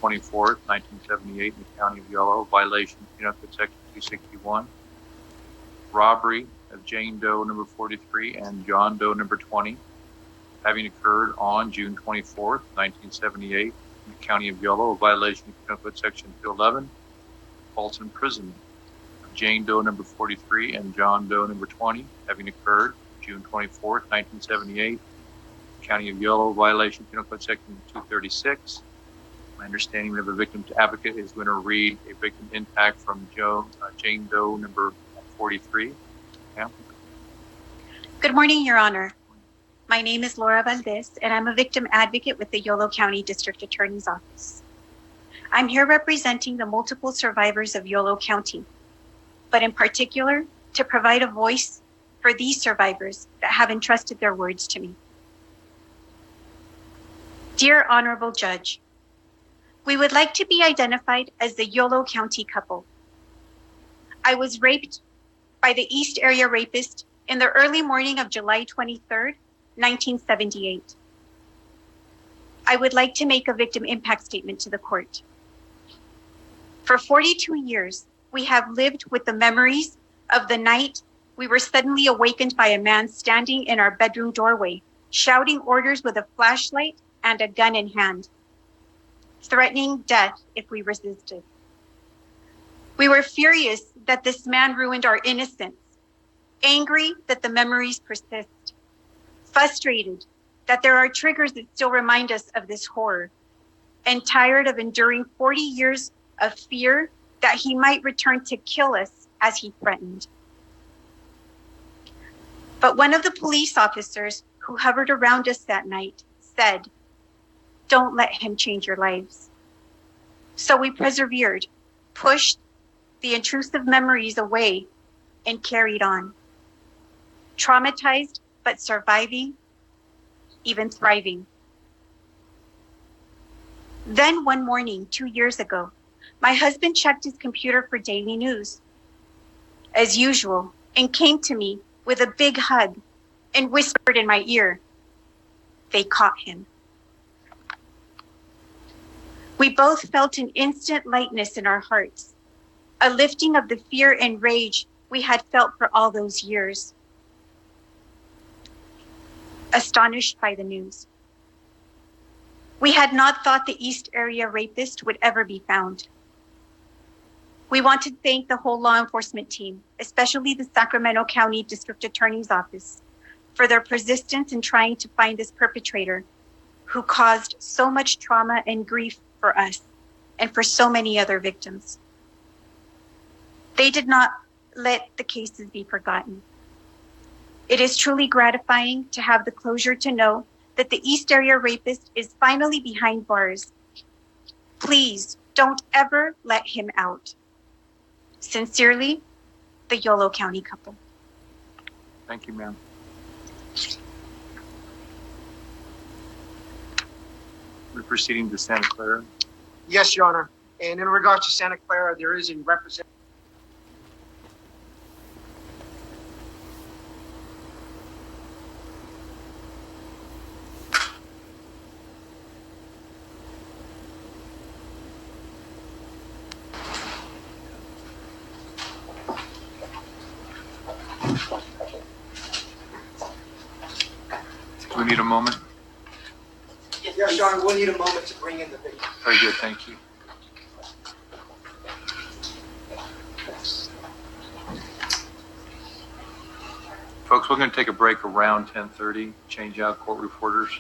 24th, 1978 in the County of Yolo, violation Penal Code Section 261. Robbery of Jane Doe number 43 and John Doe number 20, having occurred on June 24th, 1978 in the County of Yolo, violation of Penal Code Section 211. False imprisonment of Jane Doe number 43 and John Doe number 20, having occurred June 24th, 1978, County of Yolo, violation Penal Code Section 236. My understanding, we have a victim's advocate is going to read a victim impact from Jane Doe number 43. Yeah. Good morning, Your Honor. My name is Laura Valdez, and I'm a victim advocate with the Yolo County District Attorney's Office. I'm here representing the multiple survivors of Yolo County, but in particular, to provide a voice for these survivors that have entrusted their words to me. Dear Honorable Judge, we would like to be identified as the Yolo County couple. I was raped by the East Area Rapist in the early morning of July 23rd, 1978. I would like to make a victim impact statement to the court. For 42 years, we have lived with the memories of the night we were suddenly awakened by a man standing in our bedroom doorway, shouting orders with a flashlight and a gun in hand, threatening death if we resisted. We were furious that this man ruined our innocence, angry that the memories persist, frustrated that there are triggers that still remind us of this horror, and tired of enduring 40 years of fear that he might return to kill us as he threatened. But one of the police officers who hovered around us that night said, "Don't let him change your lives." So we persevered, pushed the intrusive memories away, and carried on. Traumatized, but surviving, even thriving. Then one morning, 2 years ago, my husband checked his computer for daily news, as usual, and came to me with a big hug and whispered in my ear, "They caught him." We both felt an instant lightness in our hearts, a lifting of the fear and rage we had felt for all those years. Astonished by the news. We had not thought the East Area Rapist would ever be found. We want to thank the whole law enforcement team, especially the Sacramento County District Attorney's Office, for their persistence in trying to find this perpetrator who caused so much trauma and grief for us and for so many other victims. They did not let the cases be forgotten. It is truly gratifying to have the closure to know that the East Area Rapist is finally behind bars. Please don't ever let him out. Sincerely, the Yolo County couple. Thank you, ma'am. We're proceeding to Santa Clara. Yes, Your Honor. And in regards to Santa Clara, there is a representative. Do we need a moment? Yes, Your Honor, we'll need a moment to bring in the victim. Very good, thank you. Folks, we're going to take a break around 10:30, change out court reporters.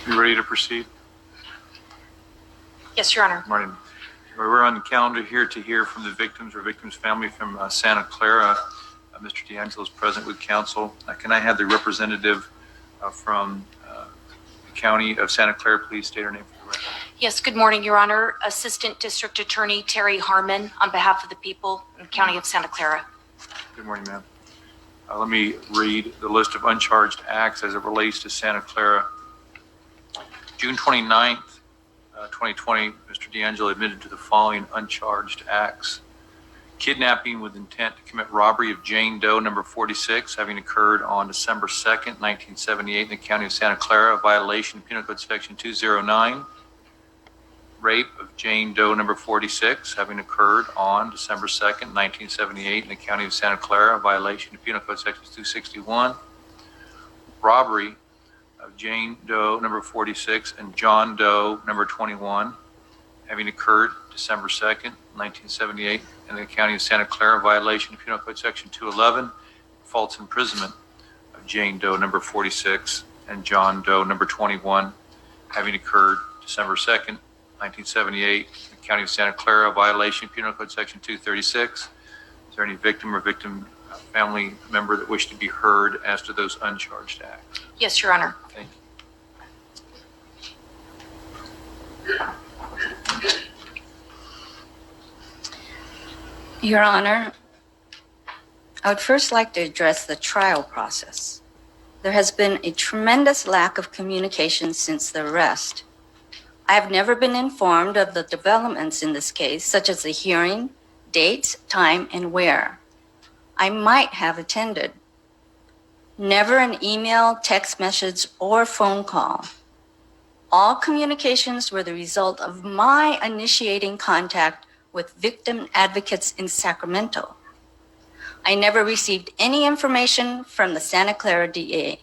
You ready to proceed? Yes, Your Honor. Morning. We're on the calendar here to hear from the victims or victims' family from Santa Clara. Mr. D'Angelo is present with counsel. Can I have the representative from the County of Santa Clara please state her name for the record? Yes, good morning, Your Honor. Assistant District Attorney Terry Harmon on behalf of the people in the County of Santa Clara. Good morning, ma'am. Let me read the list of uncharged acts as it relates to Santa Clara. June 29th, 2020, Mr. D'Angelo admitted to the following uncharged acts. Kidnapping with intent to commit robbery of Jane Doe, number 46, having occurred on December 2nd, 1978 in the County of Santa Clara, a violation of Penal Code Section 209. Rape of Jane Doe, number 46, having occurred on December 2nd, 1978 in the County of Santa Clara, a violation of Penal Code Section 261. Robbery of Jane Doe, number 46, and John Doe, number 21, having occurred December 2nd, 1978 in the County of Santa Clara, violation of Penal Code Section 211, false imprisonment of Jane Doe, number 46, and John Doe, number 21, having occurred December 2nd, 1978 in the County of Santa Clara, violation of Penal Code Section 236. Is there any victim or victim family member that wish to be heard as to those uncharged acts? Yes, Your Honor. Thank you. Your Honor, I would first like to address the trial process. There has been a tremendous lack of communication since the arrest. I have never been informed of the developments in this case, such as the hearing, dates, time, and where. I might have attended. Never an email, text message, or phone call. All communications were the result of my initiating contact with victim advocates in Sacramento. I never received any information from the Santa Clara DA.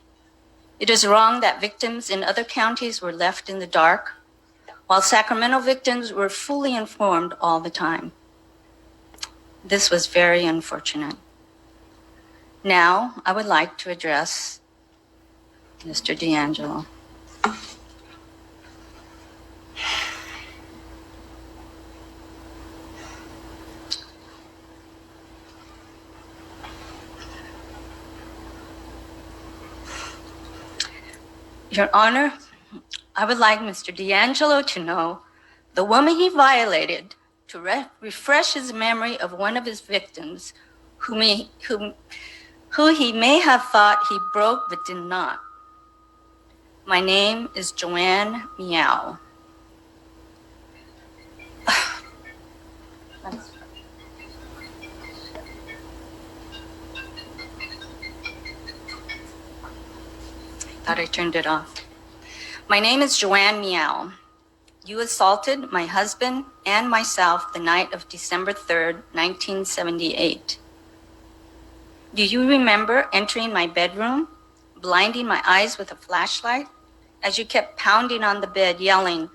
It is wrong that victims in other counties were left in the dark, while Sacramento victims were fully informed all the time. This was very unfortunate. Now, I would like to address Mr. D'Angelo. Your Honor, I would like Mr. D'Angelo to know the woman he violated to refresh his memory of one of his victims who he may have thought he broke but did not. My name is Joanne Meow. Thought I turned it off. My name is Joanne Meow. You assaulted my husband and myself the night of December 3rd, 1978. Do you remember entering my bedroom, blinding my eyes with a flashlight, as you kept pounding on the bed, yelling,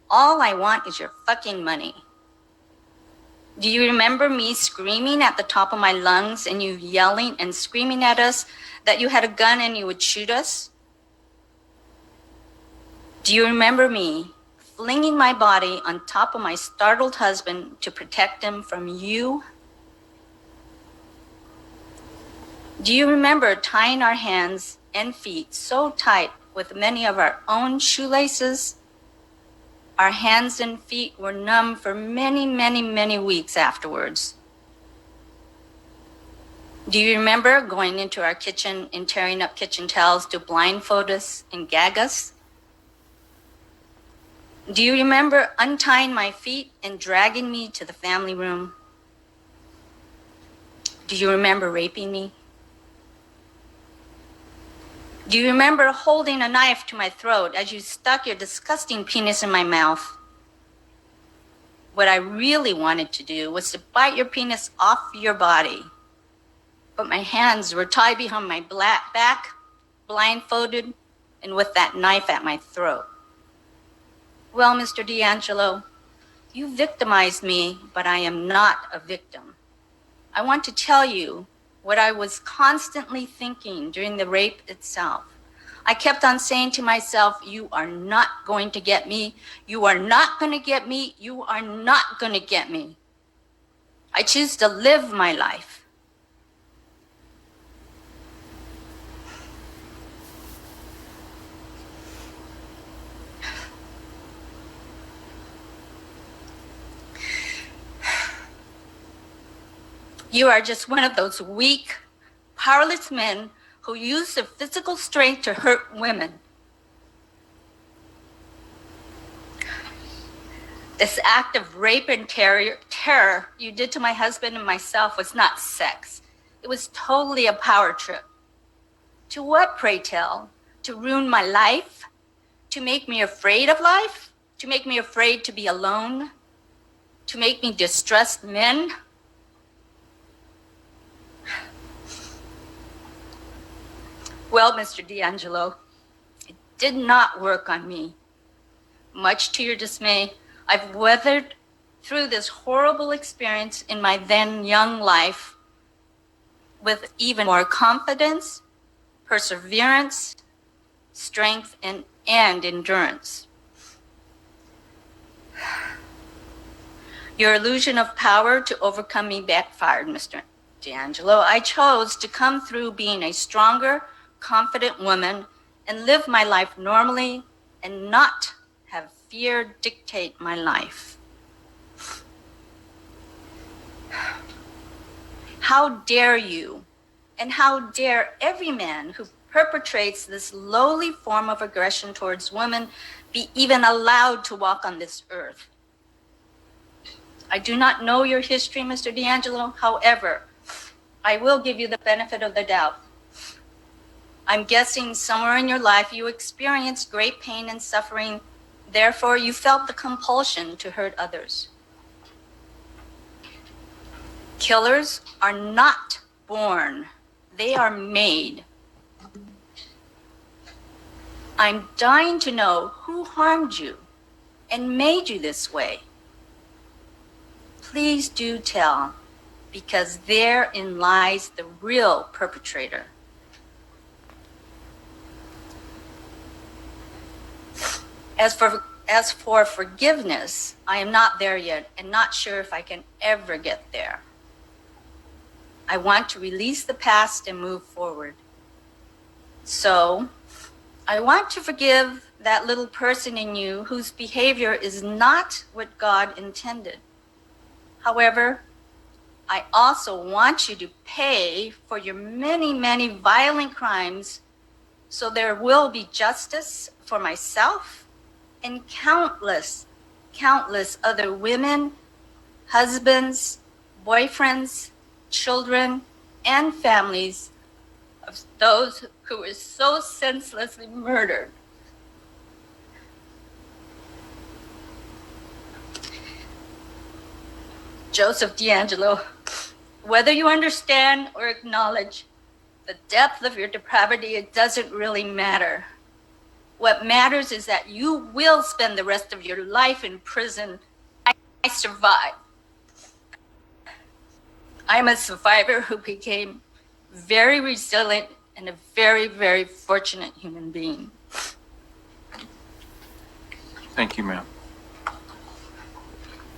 "All I want is your fucking money"? Do you remember me screaming at the top of my lungs and you yelling and screaming at us that you had a gun and you would shoot us? Do you remember me flinging my body on top of my startled husband to protect him from you? Do you remember tying our hands and feet so tight with many of our own shoelaces? Our hands and feet were numb for many, many, many weeks afterwards. Do you remember going into our kitchen and tearing up kitchen towels to blindfold us and gag us? Do you remember untying my feet and dragging me to the family room? Do you remember raping me? Do you remember holding a knife to my throat as you stuck your disgusting penis in my mouth? What I really wanted to do was to bite your penis off your body. But my hands were tied behind my back, blindfolded, and with that knife at my throat. Well, Mr. D'Angelo, you victimized me, but I am not a victim. I want to tell you what I was constantly thinking during the rape itself. I kept on saying to myself, you are not going to get me. You are not going to get me. You are not going to get me. I choose to live my life. You are just one of those weak, powerless men who use their physical strength to hurt women. This act of rape and terror you did to my husband and myself was not sex. It was totally a power trip. To what, pray tell? To ruin my life? To make me afraid of life? To make me afraid to be alone? To make me distrust men? Well, Mr. D'Angelo, it did not work on me. Much to your dismay, I've weathered through this horrible experience in my then young life with even more confidence, perseverance, strength, and endurance. Your illusion of power to overcome me backfired, Mr. D'Angelo. I chose to come through being a stronger, confident woman and live my life normally and not have fear dictate my life. How dare you, and how dare every man who perpetrates this lowly form of aggression towards women be even allowed to walk on this earth? I do not know your history, Mr. D'Angelo. However, I will give you the benefit of the doubt. I'm guessing somewhere in your life you experienced great pain and suffering. Therefore, you felt the compulsion to hurt others. Killers are not born. They are made. I'm dying to know who harmed you and made you this way. Please do tell, because therein lies the real perpetrator. As for forgiveness, I am not there yet and not sure if I can ever get there. I want to release the past and move forward. So, I want to forgive that little person in you whose behavior is not what God intended. However, I also want you to pay for your many, many violent crimes so there will be justice for myself and countless other women, husbands, boyfriends, children, and families of those who were so senselessly murdered. Joseph D'Angelo, whether you understand or acknowledge the depth of your depravity, it doesn't really matter. What matters is that you will spend the rest of your life in prison. I survived. I'm a survivor who became very resilient and a very, very fortunate human being. Thank you, ma'am.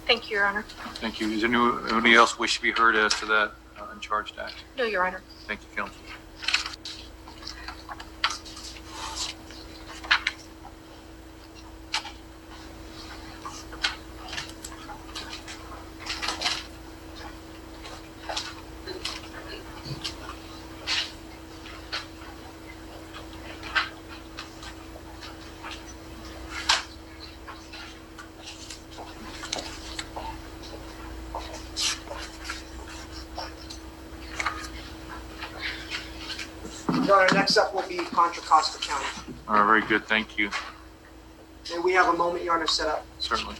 Thank you, Your Honor. Thank you. Is there anybody else wish to be heard as to that uncharged act? No, Your Honor. Thank you, counsel. Your Honor, next up will be Contra Costa County. All right, very good. Thank you. May we have a moment, Your Honor, set up? Certainly.